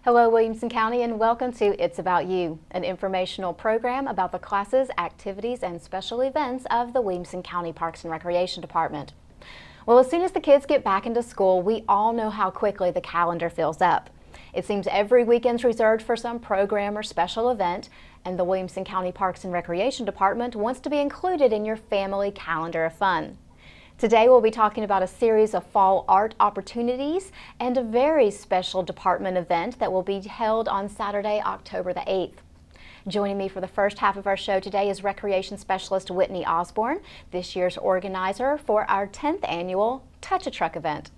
Hello, Williamson County, and welcome to It's About You, an informational program about the classes, activities, and special events of the Williamson County Parks and Recreation Department. Well, as soon as the kids get back into school, we all know how quickly the calendar fills up. It seems every weekend's reserved for some program or special event, and the Williamson County Parks and Recreation Department wants to be included in your family calendar of fun. Today we'll be talking about a series of fall art opportunities and a very special department event that will be held on Saturday, October the 8th. Joining me for the first half of our show today is Recreation Specialist Whitney Osborne, this year's organizer for our 10th annual Touch a Truck event.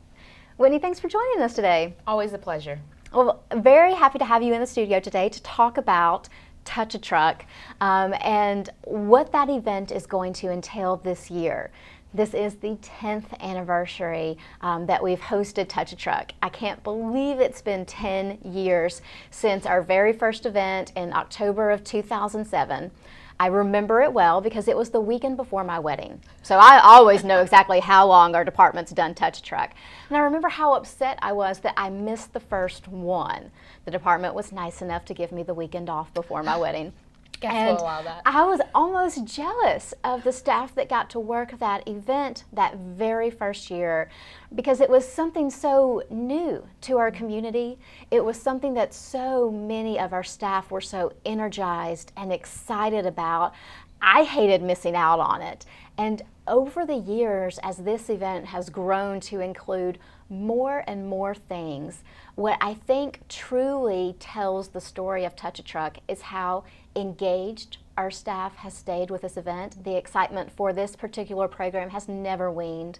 Whitney, thanks for joining us today. Always a pleasure. Well, very happy to have you in the studio today to talk about Touch a Truck and what that event is going to entail this year. This is the 10th anniversary that we've hosted Touch a Truck. I can't believe it's been 10 years since our very first event in October of 2007. I remember it well because it was the weekend before my wedding. So I always know exactly how long our department's done Touch a Truck. And I remember how upset I was that I missed the first one. The department was nice enough to give me the weekend off before my wedding. And that. I was almost jealous of the staff that got to work that event that very first year because it was something so new to our community. It was something that so many of our staff were so energized and excited about. I hated missing out on it. And over the years, as this event has grown to include more and more things, what I think truly tells the story of Touch a Truck is how engaged our staff has stayed with this event. The excitement for this particular program has never waned.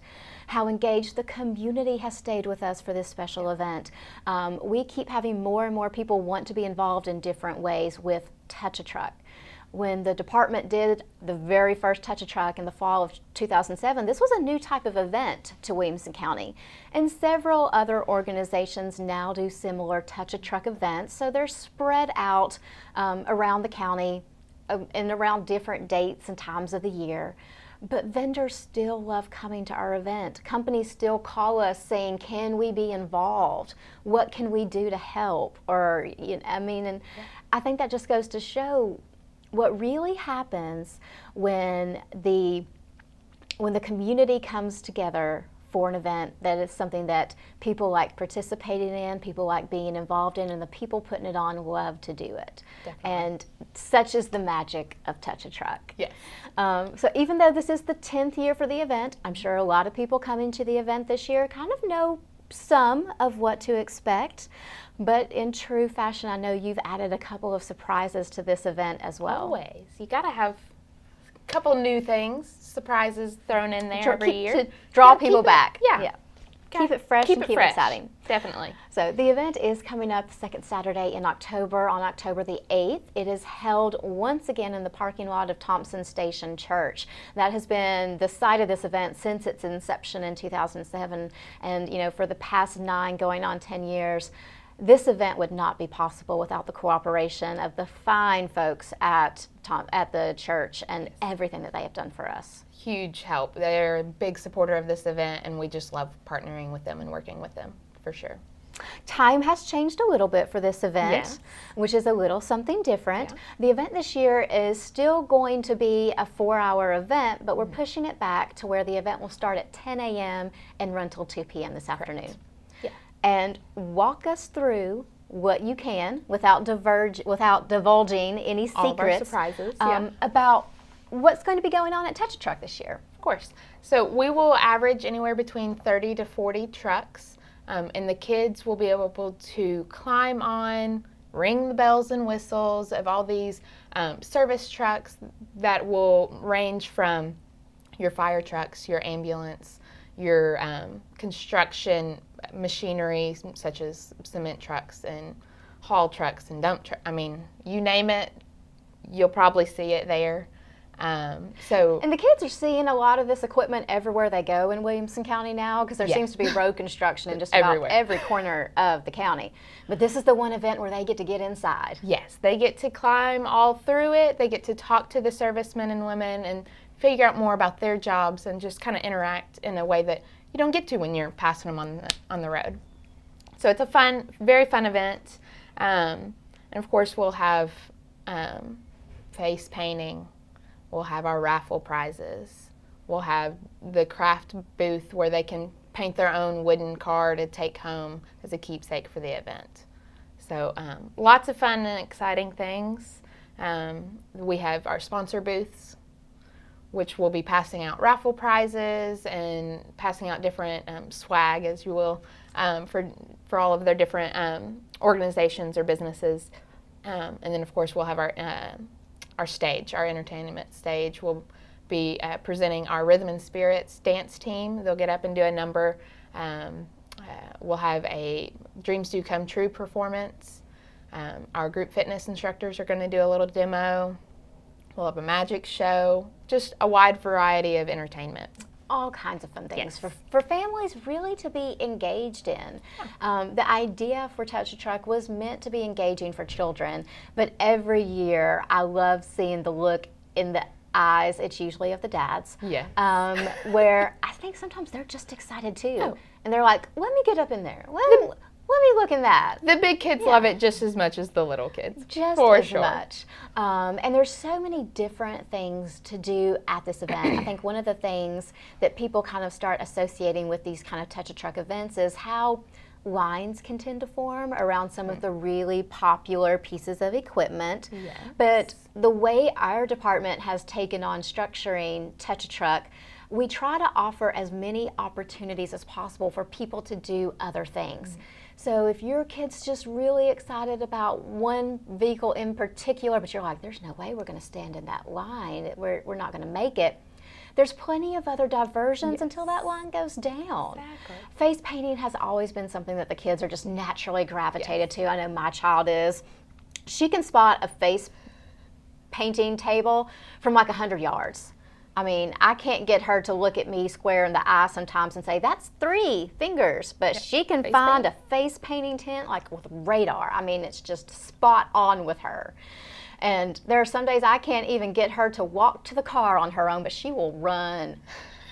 How engaged the community has stayed with us for this special event. We keep having more and more people want to be involved in different ways with Touch a Truck. When the department did the very first Touch a Truck in the fall of 2007, this was a new type of event to Williamson County. And several other organizations now do similar Touch a Truck events, so they're spread out around the county and around different dates and times of the year. But vendors still love coming to our event. Companies still call us saying, can we be involved? What can we do to help? Or, I think that just goes to show what really happens when the community comes together for an event that is something that people like participating in, people like being involved in, and the people putting it on love to do it. Definitely. And such is the magic of Touch a Truck. Yes. So even though this is the 10th year for the event, I'm sure a lot of people coming to the event this year kind of know some of what to expect. But in true fashion, I know you've added a couple of surprises to this event as well. Always. You got to have a couple new things, surprises thrown in there every year. To draw people back. Yeah. Keep it fresh and keep it exciting. Definitely. So the event is coming up the second Saturday in October, on October the 8th. It is held once again in the parking lot of Thompson Station Church. That has been the site of this event since its inception in 2007. And, for the past 9 going on 10 years, this event would not be possible without the cooperation of the fine folks at the church and everything that they have done for us. Huge help. They're a big supporter of this event, and we just love partnering with them and working with them, for sure. Time has changed a little bit for this event, which is a little something different. Yeah. The event this year is still going to be a 4-hour event, but we're pushing it back to where the event will start at 10 a.m. and run till 2 p.m. this afternoon. Yeah. And walk us through what you can without divulging any secrets. All of our surprises. About what's going to be going on at Touch a Truck this year. Of course. So we will average anywhere between 30 to 40 trucks, and the kids will be able to climb on, ring the bells and whistles of all these service trucks that will range from your fire trucks, your ambulance, your construction machinery such as cement trucks and haul trucks and dump trucks. I mean, you name it, you'll probably see it there. And the kids are seeing a lot of this equipment everywhere they go in Williamson County now, because there seems to be road construction in just about every corner of the county. But this is the one event where they get to get inside. Yes, they get to climb all through it. They get to talk to the servicemen and women and figure out more about their jobs and just kind of interact in a way that you don't get to when you're passing them on the road. So it's a fun, very fun event. And of course, we'll have face painting. We'll have our raffle prizes. We'll have the craft booth where they can paint their own wooden car to take home as a keepsake for the event. So lots of fun and exciting things. We have our sponsor booths, which will be passing out raffle prizes and passing out different swag, as you will, for all of their different organizations or businesses. And then, of course, we'll have our stage, our entertainment stage. We'll be presenting our Rhythm and Spirits dance team. They'll get up and do a number. We'll have a Dreams Do Come True performance. Our group fitness instructors are going to do a little demo. We'll have a magic show, just a wide variety of entertainment. All kinds of fun things Yes. for families really to be engaged in. The idea for Touch a Truck was meant to be engaging for children, but every year I love seeing the look in the eyes, it's usually of the dads, Yes. where I think sometimes they're just excited too. Oh. And they're like, let me get up in there. Let me look in that. The big kids love it just as much as the little kids. Just for as sure. much. And there's so many different things to do at this event. I think one of the things that people kind of start associating with these kind of Touch a Truck events is how lines can tend to form around some of the really popular pieces of equipment. Yes. But the way our department has taken on structuring Touch a Truck, we try to offer as many opportunities as possible for people to do other things. So if your kid's just really excited about one vehicle in particular, but you're like, there's no way we're going to stand in that line, we're not going to make it, there's plenty of other diversions until that line goes down. Exactly. Face painting has always been something that the kids are just naturally gravitated to. I know my child is. She can spot a face painting table from like 100 yards. I mean, I can't get her to look at me square in the eye sometimes and say, that's 3 fingers. But she can find a face painting tent like with radar. I mean, it's just spot on with her. And there are some days I can't even get her to walk to the car on her own, but she will run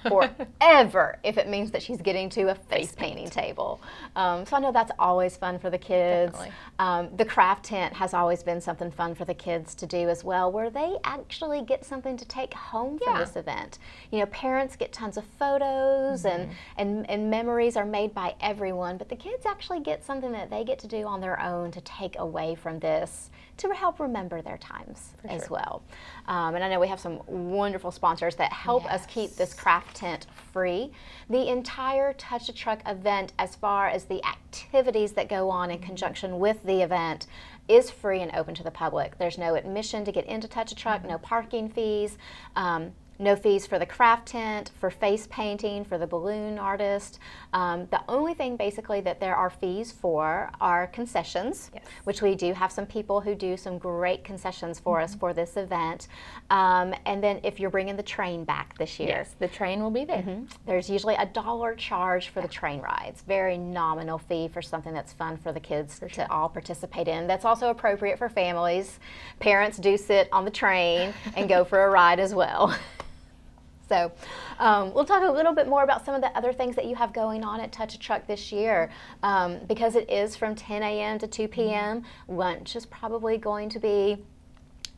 forever if it means that she's getting to a face painting table. So I know that's always fun for the kids. The craft tent has always been something fun for the kids to do as well, where they actually get something to take home from this event. You know, parents get tons of photos and memories are made by everyone, but the kids actually get something that they get to do on their own to take away from this to help remember their times as well. And I know we have some wonderful sponsors that help us keep this craft tent free. The entire Touch a Truck event, as far as the activities that go on in conjunction with the event, is free and open to the public. There's no admission to get into Touch a Truck, no parking fees. No fees for the craft tent, for face painting, for the balloon artist. The only thing basically that there are fees for are concessions, which we do have some people who do some great concessions for us for this event. And then if you're bringing the train back this year. Yes, the train will be there. There's usually a $1 charge for the train rides. Very nominal fee for something that's fun for the kids to all participate in. That's also appropriate for families. Parents do sit on the train and go for a ride as well. So we'll talk a little bit more about some of the other things that you have going on at Touch a Truck this year. Because it is from 10 a.m. to 2 p.m., lunch is probably going to be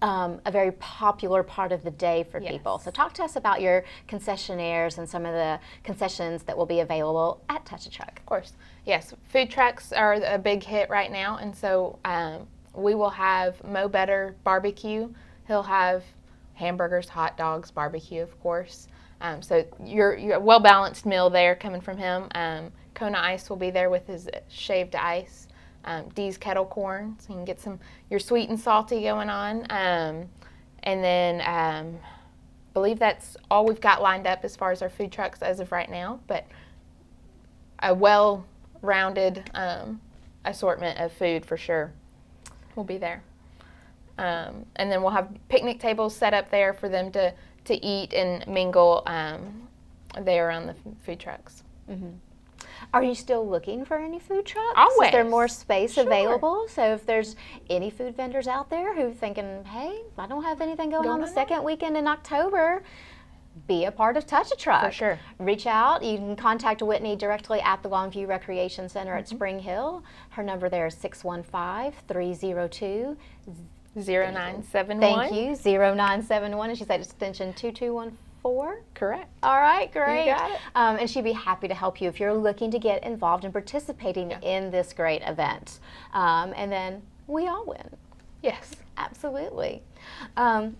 a very popular part of the day for people. So talk to us about your concessionaires and some of the concessions that will be available at Touch a Truck. Of course. Yes, food trucks are a big hit right now, and so we will have Mo Better Barbecue. He'll have hamburgers, hot dogs, barbecue, of course. So you're a well-balanced meal there coming from him. Kona Ice will be there with his shaved ice. Dee's Kettle Corn, so you can get your sweet and salty going on. And then believe that's all we've got lined up as far as our food trucks as of right now, but a well-rounded assortment of food for sure will be there. And then we'll have picnic tables set up there for them to eat and mingle there around the food trucks. Are you still looking for any food trucks? Always. Is there more space available? So if there's any food vendors out there who are thinking, hey, I don't have anything going on the second weekend in October, be a part of Touch a Truck. For sure. Reach out. You can contact Whitney directly at the Longview Recreation Center at Spring Hill. Her number there is 615-302 0971. Thank you, 0971, and she said extension 2214. Correct. All right, great. You got it. And she'd be happy to help you if you're looking to get involved in participating in this great event. And then we all win. Yes. Absolutely. And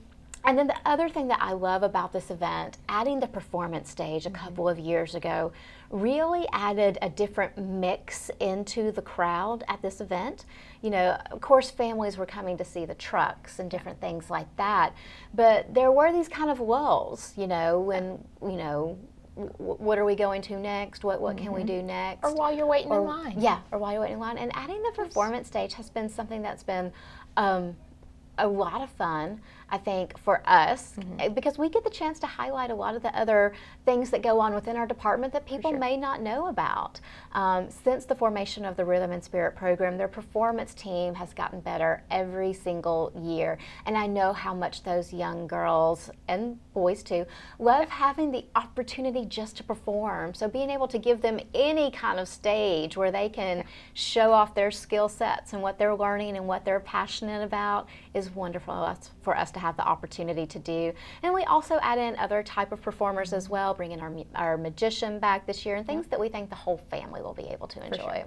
then the other thing that I love about this event, adding the performance stage a couple of years ago, really added a different mix into the crowd at this event. You know, of course, families were coming to see the trucks and different things like that, but there were these kind of lulls, you know, when, you know, what are we going to next? What can we do next? Or while you're waiting in line. Yeah, or while you're waiting in line. And adding the performance stage has been something that's been a lot of fun, I think, for us, because we get the chance to highlight a lot of the other things that go on within our department that people may not know about. Since the formation of the Rhythm and Spirit program, their performance team has gotten better every single year. And I know how much those young girls, and boys too, love having the opportunity just to perform. So being able to give them any kind of stage where they can show off their skill sets and what they're learning and what they're passionate about is wonderful for us to have the opportunity to do. And we also add in other type of performers as well, bringing our magician back this year and things that we think the whole family will be able to enjoy. Sure.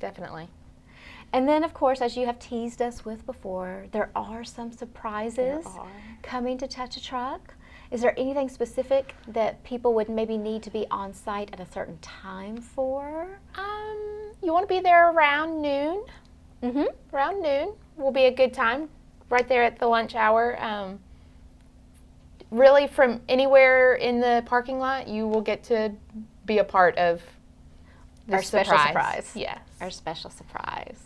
Definitely. And then, of course, as you have teased us with before, there are some surprises coming to Touch a Truck. Is there anything specific that people would maybe need to be on site at a certain time for? You want to be there around noon. Around noon will be a good time, right there at the lunch hour. Really, from anywhere in the parking lot, you will get to be a part of our special surprise. Yes. Our special surprise.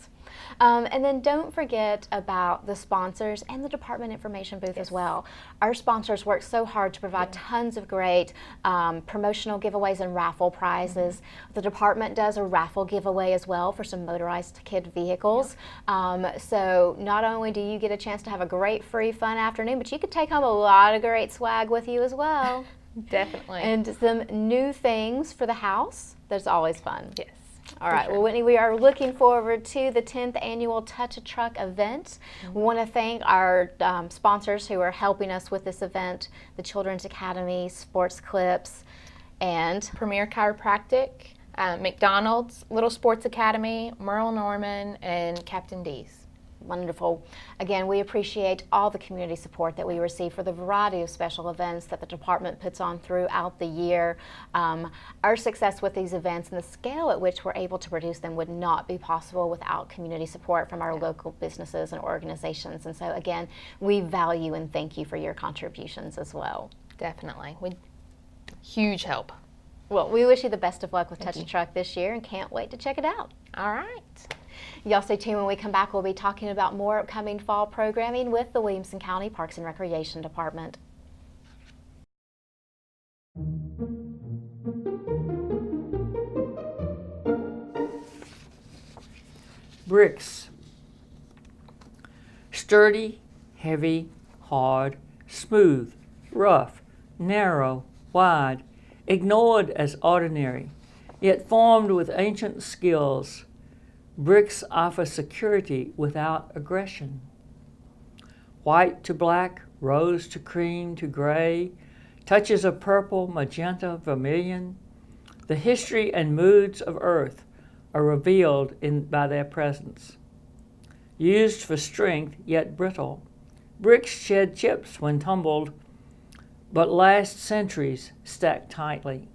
And then don't forget about the sponsors and the department information booth as well. Our sponsors work so hard to provide tons of great promotional giveaways and raffle prizes. The department does a raffle giveaway as well for some motorized kid vehicles. So not only do you get a chance to have a great free fun afternoon, but you could take home a lot of great swag with you as well. Definitely. And some new things for the house. That's always fun. Yes. All right, well, Whitney, we are looking forward to the 10th annual Touch a Truck event. We want to thank our sponsors who are helping us with this event, the Children's Academy, Sports Clips, and Premier Chiropractic, McDonald's, Little Sports Academy, Merle Norman, and Captain D's. Wonderful. Again, we appreciate all the community support that we receive for the variety of special events that the department puts on throughout the year. Our success with these events and the scale at which we're able to produce them would not be possible without community support from our local businesses and organizations. And so again, we value and thank you for your contributions as well. Definitely. Huge help. Well, we wish you the best of luck with Touch a Truck this year and can't wait to check it out. All right. Y'all stay tuned. When we come back, we'll be talking about more upcoming fall programming with the Williamson County Parks and Recreation Department. Bricks. Sturdy, heavy, hard, smooth, rough, narrow, wide, ignored as ordinary, yet formed with ancient skills. Bricks offer security without aggression. White to black, rose to cream to gray, touches of purple, magenta, vermilion. The history and moods of Earth are revealed by their presence. Used for strength, yet brittle, bricks shed chips when tumbled, but last centuries stacked tightly.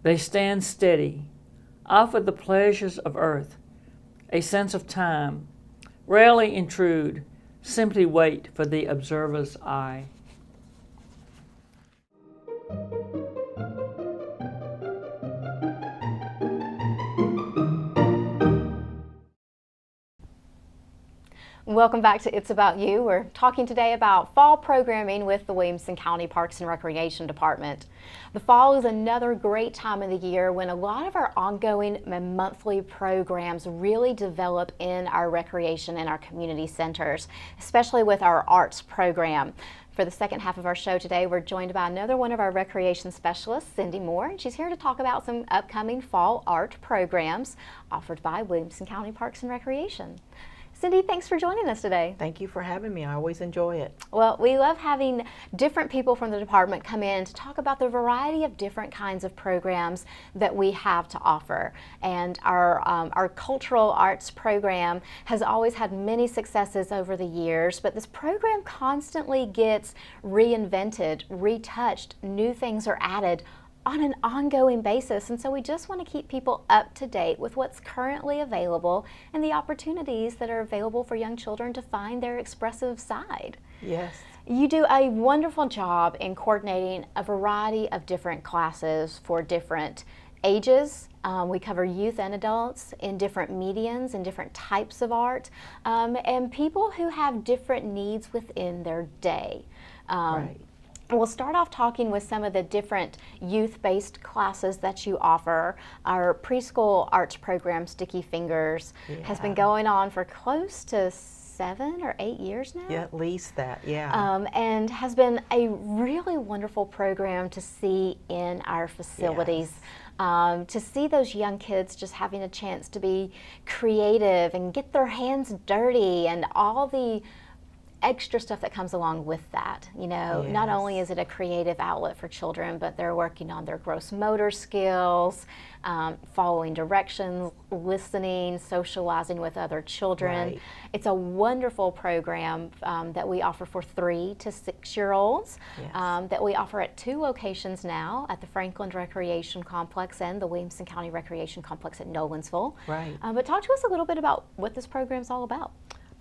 They stand steady, offer the pleasures of earth, a sense of time, rarely intrude, simply wait for the observer's eye. Welcome back to It's About You. We're talking today about fall programming with the Williamson County Parks and Recreation Department. The fall is another great time of the year when a lot of our ongoing and monthly programs really develop in our recreation and our community centers, especially with our arts program. For the second half of our show today, we're joined by another one of our recreation specialists, Cindy Moore, and she's here to talk about some upcoming fall art programs offered by Williamson County Parks and Recreation. Cindy, thanks for joining us today. Thank you for having me. I always enjoy it. Well, we love having different people from the department come in to talk about the variety of different kinds of programs that we have to offer. And our cultural arts program has always had many successes over the years, but this program constantly gets reinvented, retouched, new things are added on an ongoing basis, and so we just want to keep people up to date with what's currently available and the opportunities that are available for young children to find their expressive side. Yes. You do a wonderful job in coordinating a variety of different classes for different ages. We cover youth and adults in different mediums and different types of art, and people who have different needs within their day. Right. We'll start off talking with some of the different youth-based classes that you offer. Our preschool arts program, Sticky Fingers, has been going on for close to 7 or 8 years now. Yeah, at least that, yeah. And has been a really wonderful program to see in our facilities. To see those young kids just having a chance to be creative and get their hands dirty and all the extra stuff that comes along with that. You know, not only is it a creative outlet for children, but they're working on their gross motor skills, following directions, listening, socializing with other children. Right. It's a wonderful program that we offer for 3 to 6-year-olds that we offer at 2 locations now, at the Franklin Recreation Complex and the Williamson County Recreation Complex at Nolensville. Right. But talk to us a little bit about what this program's all about.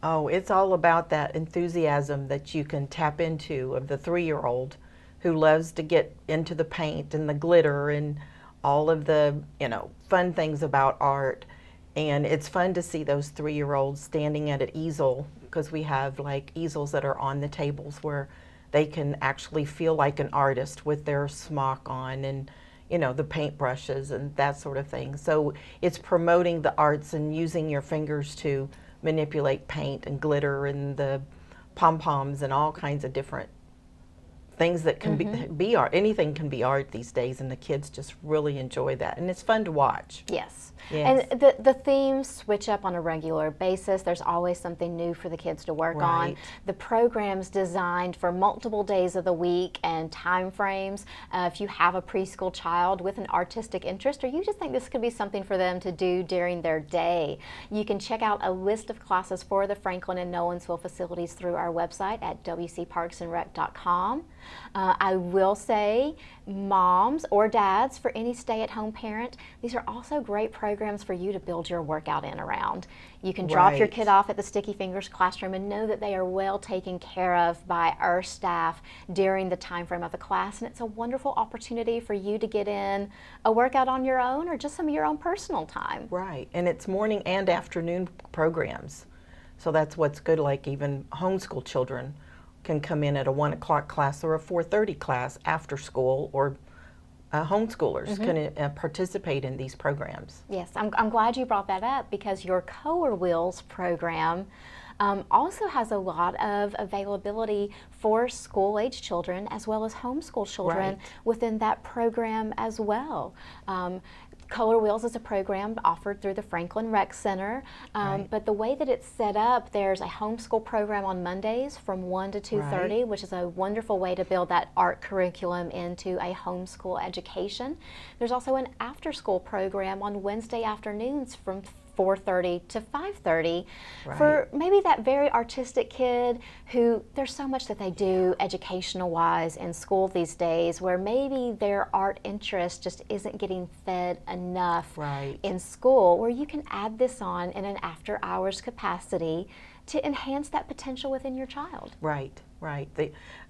Oh, it's all about that enthusiasm that you can tap into of the 3-year-old who loves to get into the paint and the glitter and all of the, fun things about art. And it's fun to see those 3-year-olds standing at an easel, because we have like easels that are on the tables where they can actually feel like an artist with their smock on and the paint brushes and that sort of thing. So it's promoting the arts and using your fingers to manipulate paint and glitter and the pom-poms and all kinds of different things that can be art. Anything can be art these days, and the kids just really enjoy that, and it's fun to watch. Yes. Yes. And the themes switch up on a regular basis. There's always something new for the kids to work on. Right. The program's designed for multiple days of the week and time frames. If you have a preschool child with an artistic interest, or you just think this could be something for them to do during their day, you can check out a list of classes for the Franklin and Nolensville facilities through our website at wcparksandrec.com. I will say, moms or dads, for any stay-at-home parent, these are also great programs for you to build your workout in around. You can drop your kid off at the Sticky Fingers classroom and know that they are well taken care of by our staff during the time frame of the class, and it's a wonderful opportunity for you to get in a workout on your own or just some of your own personal time. Right, and it's morning and afternoon programs. So that's what's good, like even homeschool children can come in at a 1 o'clock class or a 4:30 class after school, or homeschoolers can participate in these programs. Yes, I'm glad you brought that up, because your Color Wheels program also has a lot of availability for school-age children as well as homeschool children within that program as well. Color Wheels is a program offered through the Franklin Rec Center, but the way that it's set up, there's a homeschool program on Mondays from 1 to 2:30, which is a wonderful way to build that art curriculum into a homeschool education. There's also an after-school program on Wednesday afternoons from 4:30 to 5:30 for maybe that very artistic kid who there's so much that they do educational wise in school these days where maybe their art interest just isn't getting fed enough in school, where you can add this on in an after hours capacity to enhance that potential within your child. Right.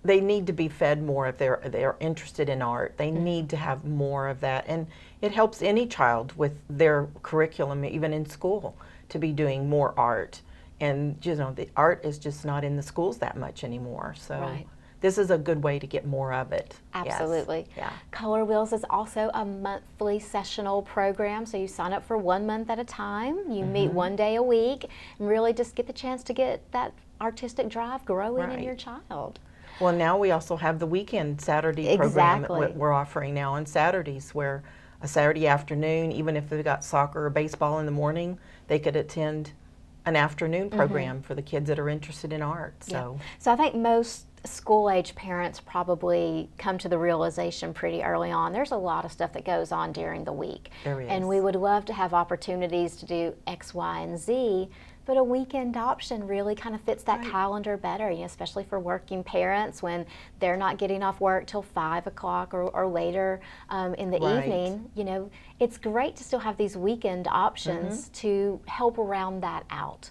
They need to be fed more if they're interested in art. They need to have more of that, and it helps any child with their curriculum, even in school, to be doing more art. And the art is just not in the schools that much anymore. So this is a good way to get more of it. Absolutely. Yes. Yeah. Color Wheels is also a monthly sessional program, so you sign up for 1 month at a time. You meet 1 day a week and really just get the chance to get that artistic drive growing in your child. Well, now we also have the weekend Saturday program that Exactly. we're offering now on Saturdays, where a Saturday afternoon, even if they've got soccer or baseball in the morning, they could attend an afternoon program for the kids that are interested in art. So, So I think most school-age parents probably come to the realization pretty early on. There's a lot of stuff that goes on during the week. There is. And we would love to have opportunities to do X, Y, and Z, but a weekend option really kind of fits that calendar better, especially for working parents when they're not getting off work till 5 o'clock or later in the evening. It's great to still have these weekend options to help round that out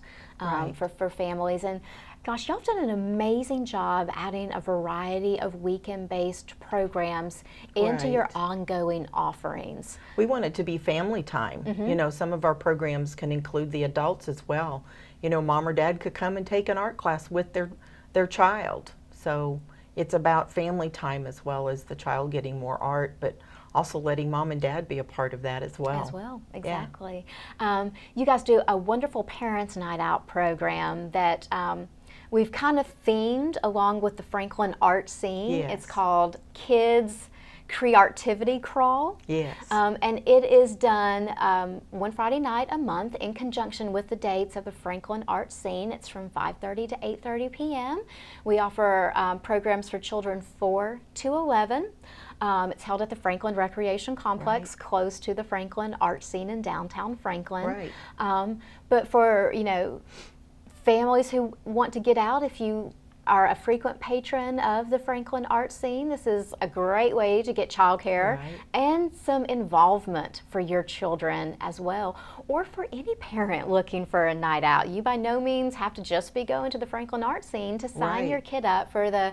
for families. And gosh, y'all have done an amazing job adding a variety of weekend-based programs into your ongoing offerings. we want it to be family time. Some of our programs can include the adults as well. Mom or dad could come and take an art class with their child. So it's about family time as well as the child getting more art, but also letting mom and dad be a part of that as well. Exactly. You guys do a wonderful Parents Night Out program that we've kind of themed along with the Franklin art scene. Yes. It's called Kids Creativity Crawl. Yes. And it is done one Friday night a month in conjunction with the dates of the Franklin art scene. It's from 5:30 to 8:30 p.m. We offer programs for children 4 to 11. It's held at the Franklin Recreation Complex, close to the Franklin art scene in downtown Franklin. But for, families who want to get out, if you are a frequent patron of the Franklin art scene, this is a great way to get childcare and some involvement for your children as well, or for any parent looking for a night out. You by no means have to just be going to the Franklin art scene to sign your kid up for the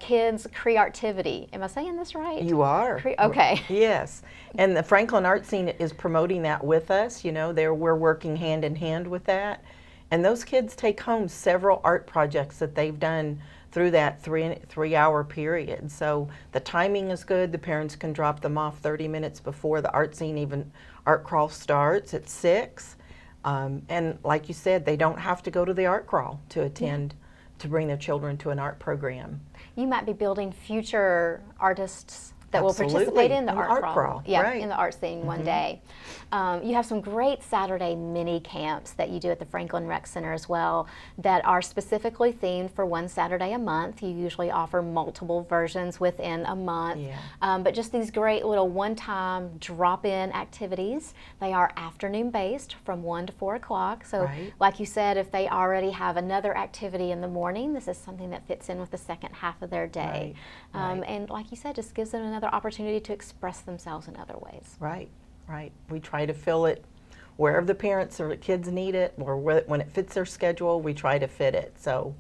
Kids Creativity. Am I saying this right? You are. Okay. Yes. And the Franklin art scene is promoting that with us. We're working hand in hand with that. And those kids take home several art projects that they've done through that three-hour period. So the timing is good. The parents can drop them off 30 minutes before the art crawl starts at 6. And like you said, they don't have to go to the art crawl to attend, to bring their children to an art program. You might be building future artists that will Absolutely. participate in the In art art crawl. crawl, Yeah, right. in the art scene one day. You have some great Saturday mini camps that you do at the Franklin Rec Center as well that are specifically themed for one Saturday a month. You usually offer multiple versions within a month. But just these great little one-time drop-in activities. They are afternoon-based from 1 to 4 o'clock. So like you said, if they already have another activity in the morning, this is something that fits in with the second half of their day. And like you said, just gives them another opportunity to express themselves in other ways. Right. We try to fill it wherever the parents or the kids need it, or when it fits their schedule, we try to fit it. So.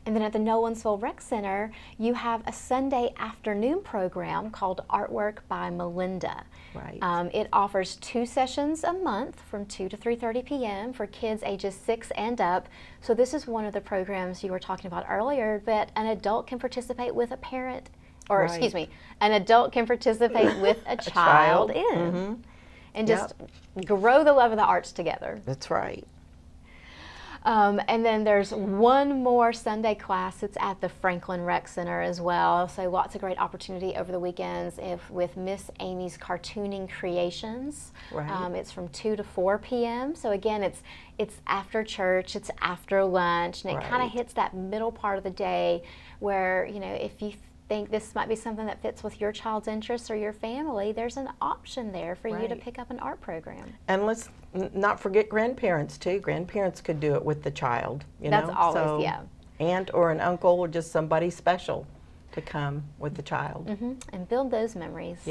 And then at the Nolensville Rec Center, you have a Sunday afternoon program called Artwork by Melinda. It offers 2 sessions a month from 2 to 3:30 p.m. for kids ages 6 and up. So this is one of the programs you were talking about earlier that an adult can participate with a parent, or excuse me, an adult can participate with a child in. And just grow the love of the arts together. That's right. And then there's one more Sunday class. It's at the Franklin Rec Center as well. So lots of great opportunity over the weekends with Miss Amy's Cartooning Creations. It's from 2 to 4 p.m. So again, it's after church, it's after lunch, and it kind of hits that middle part of the day where, if you think this might be something that fits with your child's interests or your family, there's an option there for you to pick up an art program. And let's not forget grandparents too. Grandparents could do it with the child. That's always, Aunt or an uncle or just somebody special to come with the child. And build those memories.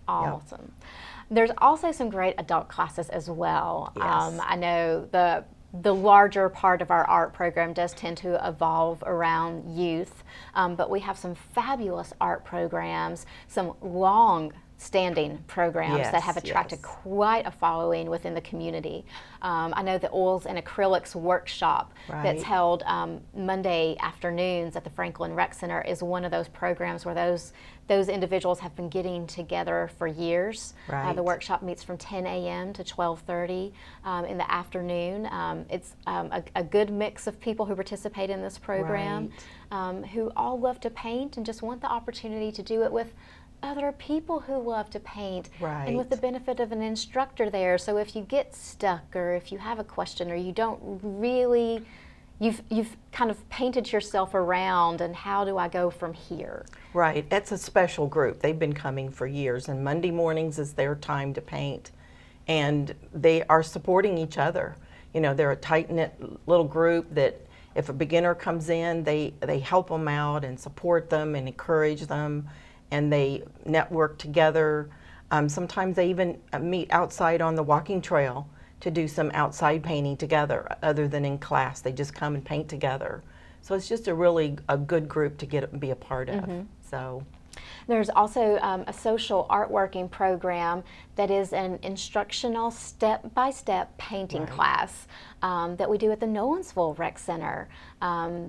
Awesome. Yeah. There's also some great adult classes as well. I know the larger part of our art program does tend to evolve around youth, but we have some fabulous art programs, some long outstanding programs that have attracted Yes. quite a following within the community. I know the Oils and Acrylics workshop that's Right. held Monday afternoons at the Franklin Rec Center is one of those programs where those individuals have been getting together for years. Right. The workshop meets from 10 a.m. to 12:30 in the afternoon. It's a good mix of people who participate in this program, who all love to paint and just want the opportunity to do it with other people who love to paint, and with the Right. benefit of an instructor there. So if you get stuck, or if you have a question, or you don't really, you've kind of painted yourself around, and how do I go from here? Right. That's a special group. They've been coming for years, and Monday mornings is their time to paint. And they are supporting each other. You know, they're a tight-knit little group that if a beginner comes in, they help them out and support them and encourage them, and they network together. Sometimes they even meet outside on the walking trail to do some outside painting together other than in class. They just come and paint together. So it's just a good group to be a part of. So There's also a social art working program that is an instructional step-by-step painting class that we do at the Nolensville Rec Center.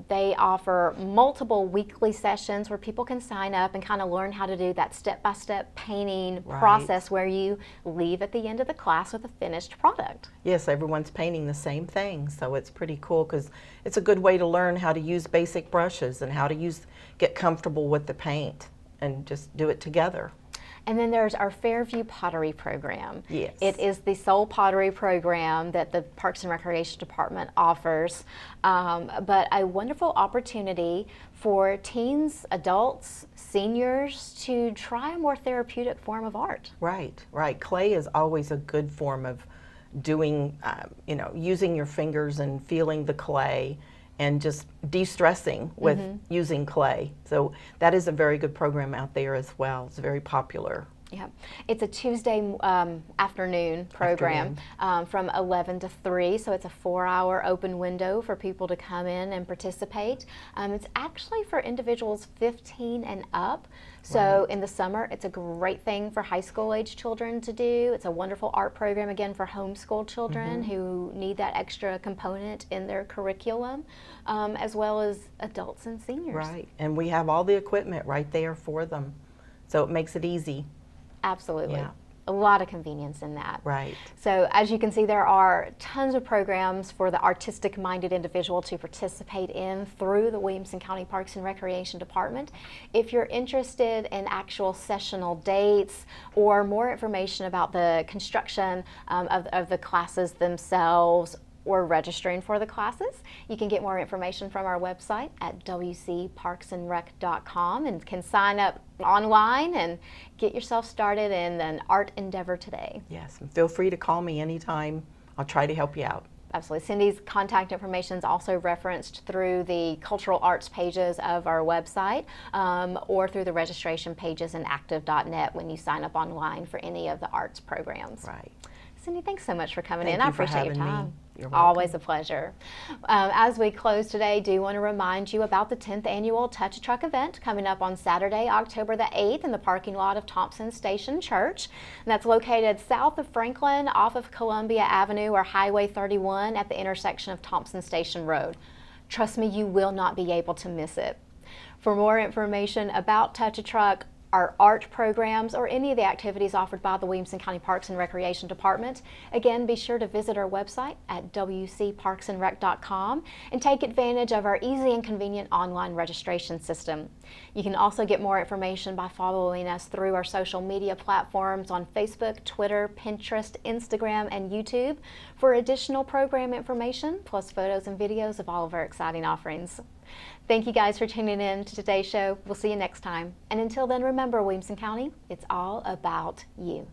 They offer multiple weekly sessions where people can sign up and kind of learn how to do that step-by-step painting process, where you leave at the end of the class with a finished product. yes, everyone's painting the same thing, so it's pretty cool because it's a good way to learn how to use basic brushes and how to get comfortable with the paint and just do it together. And then there's our Fairview Pottery Program. Yes. It is the sole pottery program that the Parks and Recreation Department offers, but a wonderful opportunity for teens, adults, seniors to try a more therapeutic form of art. Right, right. Clay is always a good form of doing, using your fingers and feeling the clay and just de-stressing with using clay. So that is a very good program out there as well. It's very popular. Yeah, it's a Tuesday afternoon program from 11 to 3, so it's a 4-hour open window for people to come in and participate. It's actually for individuals 15 and up, so in the summer it's a great thing for high school age children to do. It's a wonderful art program, again, for homeschool children who need that extra component in their curriculum, as well as adults and seniors. Right, and we have all the equipment right there for them, so it makes it easy. Absolutely. Yeah. A lot of convenience in that. Right. So as you can see, there are tons of programs for the artistic-minded individual to participate in through the Williamson County Parks and Recreation Department. If you're interested in actual sessional dates or more information about the construction of the classes themselves, or registering for the classes, you can get more information from our website at wcparksandrec.com and can sign up online and get yourself started in an art endeavor today. Yes, and feel free to call me anytime. I'll try to help you out. Absolutely. Cindy's contact information is also referenced through the cultural arts pages of our website, or through the registration pages in active.net when you sign up online for any of the arts programs. Right. Cindy, thanks so much for coming Thank in. I you for appreciate your having me. time. You're welcome. Always a pleasure. As we close today, do want to remind you about the 10th annual Touch a Truck event coming up on Saturday, October the 8th in the parking lot of Thompson Station Church. And that's located south of Franklin off of Columbia Avenue or Highway 31 at the intersection of Thompson Station Road. Trust me, you will not be able to miss it. For more information about Touch a Truck, our art programs, or any of the activities offered by the Williamson County Parks and Recreation Department, again, be sure to visit our website at wcparksandrec.com and take advantage of our easy and convenient online registration system. You can also get more information by following us through our social media platforms on Facebook, Twitter, Pinterest, Instagram, and YouTube for additional program information, plus photos and videos of all of our exciting offerings. Thank you guys for tuning in to today's show. We'll see you next time. And until then, remember, Williamson County, it's all about you.